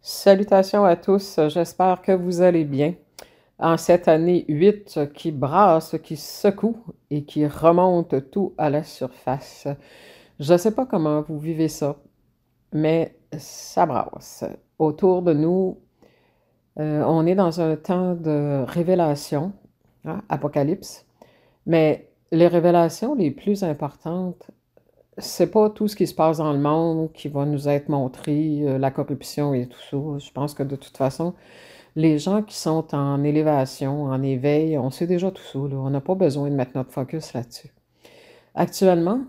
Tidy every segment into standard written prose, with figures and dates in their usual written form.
Salutations à tous, j'espère que vous allez bien. En cette année 8 qui brasse, qui secoue et qui remonte tout à la surface. Je ne sais pas comment vous vivez ça, mais ça brasse. Autour de nous, on est dans un temps de révélation, hein, apocalypse, mais les révélations les plus importantes, c'est pas tout ce qui se passe dans le monde qui va nous être montré, la corruption et tout ça. Je pense que de toute façon, les gens qui sont en élévation, en éveil, on sait déjà tout ça, là. On n'a pas besoin de mettre notre focus là-dessus. Actuellement,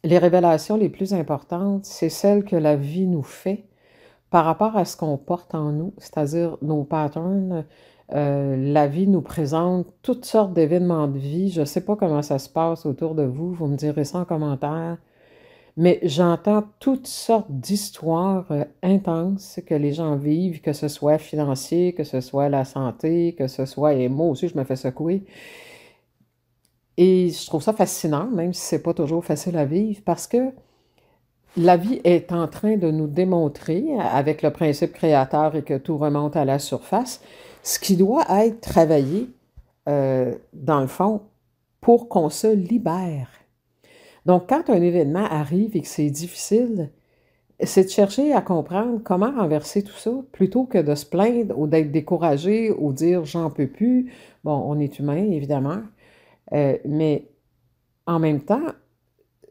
les révélations les plus importantes, c'est celles que la vie nous fait par rapport à ce qu'on porte en nous, c'est-à-dire nos patterns. La vie nous présente toutes sortes d'événements de vie. Je ne sais pas comment ça se passe autour de vous, vous me direz ça en commentaire. Mais j'entends toutes sortes d'histoires intenses que les gens vivent, que ce soit financier, que ce soit la santé, que ce soit, et moi aussi je me fais secouer. Et je trouve ça fascinant, même si c'est pas toujours facile à vivre, parce que la vie est en train de nous démontrer, avec le principe créateur et que tout remonte à la surface, ce qui doit être travaillé, dans le fond, pour qu'on se libère. Donc, quand un événement arrive et que c'est difficile, c'est de chercher à comprendre comment renverser tout ça, plutôt que de se plaindre ou d'être découragé ou dire j'en peux plus. Bon, on est humain, évidemment, mais en même temps,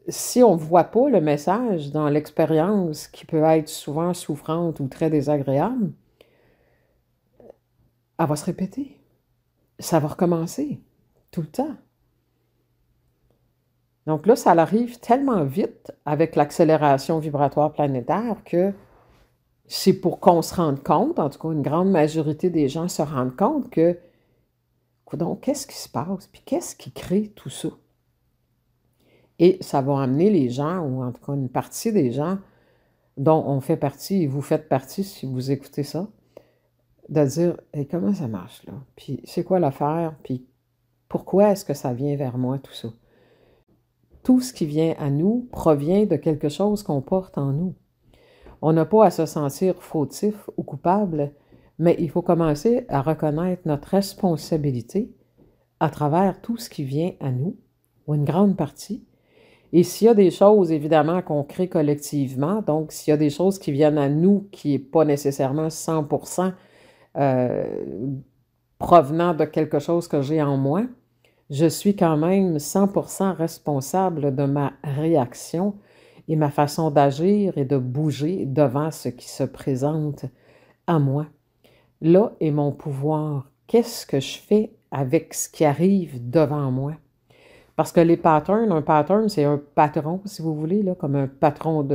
si on ne voit pas le message dans l'expérience qui peut être souvent souffrante ou très désagréable, elle va se répéter. Ça va recommencer tout le temps. Donc là, ça arrive tellement vite avec l'accélération vibratoire planétaire que c'est pour qu'on se rende compte, en tout cas une grande majorité des gens se rendent compte que, donc, qu'est-ce qui se passe? Puis qu'est-ce qui crée tout ça? Et ça va amener les gens, ou en tout cas une partie des gens dont on fait partie, et vous faites partie si vous écoutez ça, de dire hey, comment ça marche là? Puis c'est quoi l'affaire? Puis pourquoi est-ce que ça vient vers moi, tout ça? Tout ce qui vient à nous provient de quelque chose qu'on porte en nous. On n'a pas à se sentir fautif ou coupable, mais il faut commencer à reconnaître notre responsabilité à travers tout ce qui vient à nous, ou une grande partie. Et s'il y a des choses, évidemment, qu'on crée collectivement, donc s'il y a des choses qui viennent à nous qui n'est pas nécessairement 100% provenant de quelque chose que j'ai en moi, je suis quand même 100% responsable de ma réaction et ma façon d'agir et de bouger devant ce qui se présente à moi. Là est mon pouvoir. Qu'est-ce que je fais avec ce qui arrive devant moi? Parce que les patterns, un pattern, c'est un patron, si vous voulez, là, comme un patron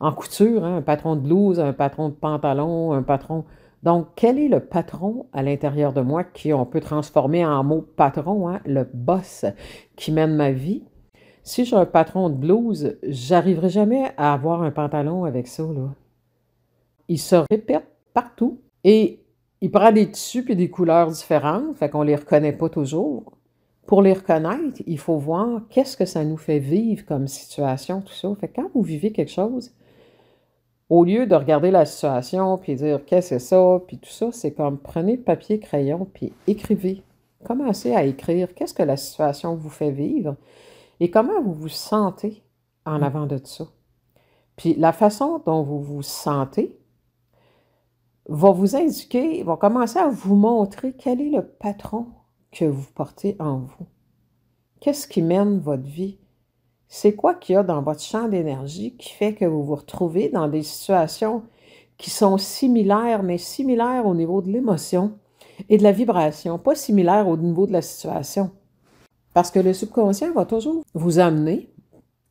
en couture, hein, un patron de blouse, un patron de pantalon, un patron. Donc, quel est le patron à l'intérieur de moi on peut transformer en mot patron, hein, le boss qui mène ma vie? Si j'ai un patron de blouse, j'arriverai jamais à avoir un pantalon avec ça, là. Il se répète partout et il prend des tissus et des couleurs différentes, fait qu'on les reconnaît pas toujours. Pour les reconnaître, il faut voir qu'est-ce que ça nous fait vivre comme situation, tout ça. Fait que quand vous vivez quelque chose, au lieu de regarder la situation puis dire qu'est-ce que c'est ça, puis tout ça, c'est comme prenez papier, crayon, puis écrivez. Commencez à écrire qu'est-ce que la situation vous fait vivre et comment vous vous sentez en avant de ça. Puis la façon dont vous vous sentez va vous indiquer, va commencer à vous montrer quel est le patron que vous portez en vous. Qu'est-ce qui mène votre vie? C'est quoi qu'il y a dans votre champ d'énergie qui fait que vous vous retrouvez dans des situations qui sont similaires, mais similaires au niveau de l'émotion et de la vibration, pas similaires au niveau de la situation. Parce que le subconscient va toujours vous amener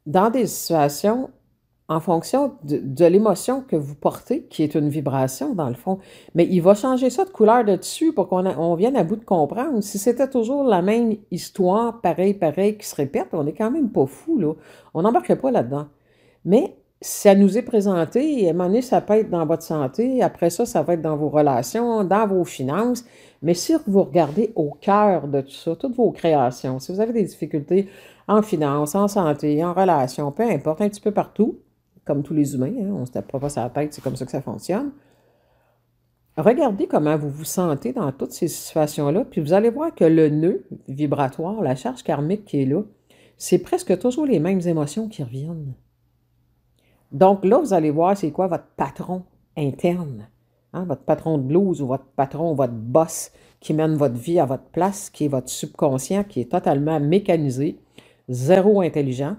dans des situations en fonction de l'émotion que vous portez, qui est une vibration dans le fond. Mais il va changer ça de couleur de dessus pour qu'on vienne à bout de comprendre. Si c'était toujours la même histoire, pareil, qui se répète, on n'est quand même pas fou, là. On n'embarquerait pas là-dedans. Mais ça nous est présenté, et à un moment donné, ça peut être dans votre santé, après ça, ça va être dans vos relations, dans vos finances. Mais si vous regardez au cœur de tout ça, toutes vos créations, si vous avez des difficultés en finances, en santé, en relations, peu importe, un petit peu partout, comme tous les humains, hein, on ne se tape pas sur la tête, c'est comme ça que ça fonctionne. regardez comment vous vous sentez dans toutes ces situations-là, puis vous allez voir que le nœud vibratoire, la charge karmique qui est là, c'est presque toujours les mêmes émotions qui reviennent. Donc là, vous allez voir c'est quoi votre patron interne, hein, votre patron de blues ou votre patron, votre boss qui mène votre vie à votre place, qui est votre subconscient, qui est totalement mécanisé, zéro intelligent.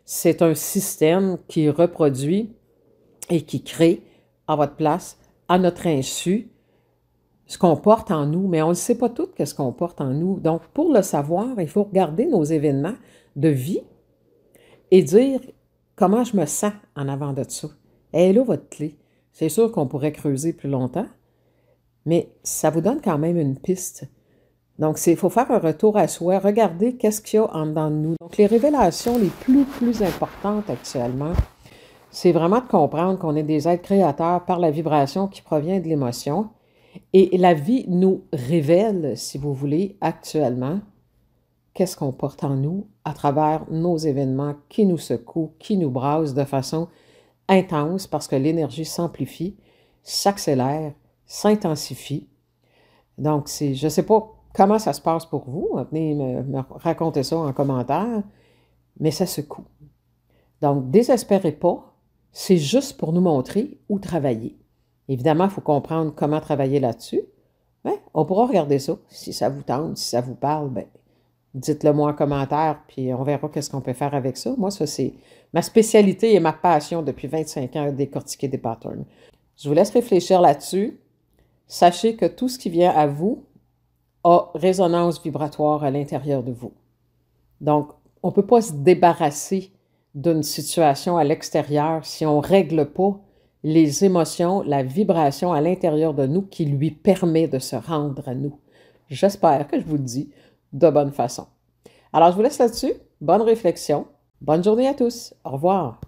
C'est un système qui reproduit et qui crée à votre place, à notre insu, ce qu'on porte en nous, mais on ne sait pas tout ce qu'on porte en nous. Donc, pour le savoir, il faut regarder nos événements de vie et dire comment je me sens en avant de ça. Elle est là, votre clé. C'est sûr qu'on pourrait creuser plus longtemps, mais ça vous donne quand même une piste. Donc, il faut faire un retour à soi, regarder qu'est-ce qu'il y a en dedans de nous. Donc, les révélations les plus importantes actuellement, c'est vraiment de comprendre qu'on est des êtres créateurs par la vibration qui provient de l'émotion. Et la vie nous révèle, si vous voulez, actuellement, qu'est-ce qu'on porte en nous à travers nos événements qui nous secouent, qui nous brassent de façon intense parce que l'énergie s'amplifie, s'accélère, s'intensifie. Donc, je ne sais pas comment ça se passe pour vous. Venez me raconter ça en commentaire, mais ça secoue. Donc, désespérez pas. C'est juste pour nous montrer où travailler. Évidemment, il faut comprendre comment travailler là-dessus. Ben, on pourra regarder ça. Si ça vous tente, si ça vous parle, ben, dites-le moi en commentaire, puis on verra qu'est-ce qu'on peut faire avec ça. Moi, ça, c'est ma spécialité et ma passion depuis 25 ans, décortiquer des patterns. Je vous laisse réfléchir là-dessus. Sachez que tout ce qui vient à vous a résonance vibratoire à l'intérieur de vous. Donc, on ne peut pas se débarrasser d'une situation à l'extérieur si on ne règle pas les émotions, la vibration à l'intérieur de nous qui lui permet de se rendre à nous. J'espère que je vous le dis de bonne façon. Alors, je vous laisse là-dessus. Bonne réflexion. Bonne journée à tous. Au revoir.